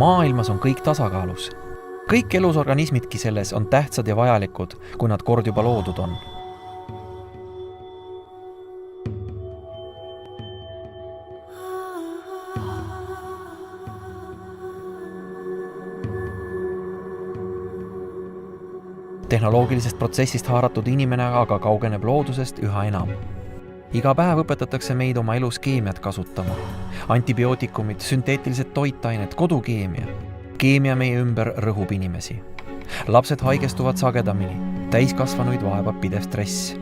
Maailmas on kõik tasakaalus. Kõik elusorganismidki selles on tähtsad ja vajalikud, kui nad kord juba loodud on. Tehnoloogilisest protsessist haaratud inimene aga kaugeneb loodusest üha enam. Iga päev õpetatakse meid oma elus keemiat kasutama. Antibiootikumid, sünteetilised toitained, kodukeemia. Keemia meie ümber rõhub inimesi. Lapsed haigestuvad sagedamini, täiskasvanuid vaevab pidev stress.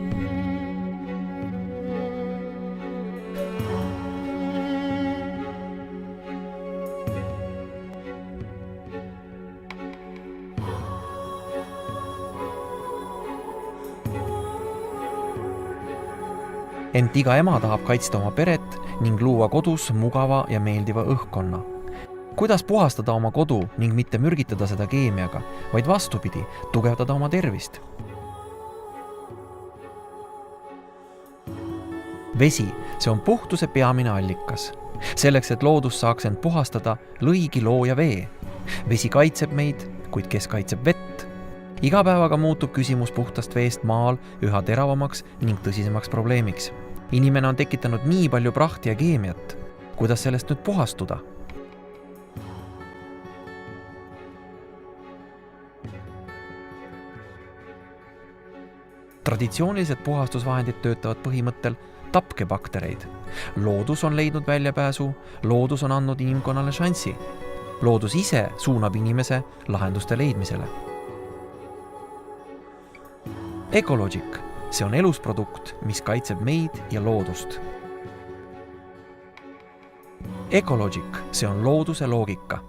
Ent iga ema tahab kaitsta oma peret ning luua kodus mugava ja meeldiva õhkkonna. Kuidas puhastada oma kodu ning mitte mürgitada seda keemiaga, vaid vastupidi, tugevdada oma tervist? Vesi, see on puhtuse peamine allikas. Selleks, et loodus saaks end puhastada, lõigi looja vee. Vesi kaitseb meid, kuid kes kaitseb vett? Iga päevaga muutub küsimus puhtast veest maal üha teravamaks ning tõsisemaks probleemiks. Inimene on tekitanud nii palju prahti ja keemiat. Kuidas sellest nüüd puhastuda? Traditsioonilised puhastusvahendid töötavad põhimõttel tapke baktereid. Loodus on leidnud väljapääsu, loodus on andnud inimkonnale šansi. Loodus ise suunab inimese lahenduste leidmisele. Ecologic, see on elusprodukt, mis kaitseb meid ja loodust. Ecologic, see on looduse loogika.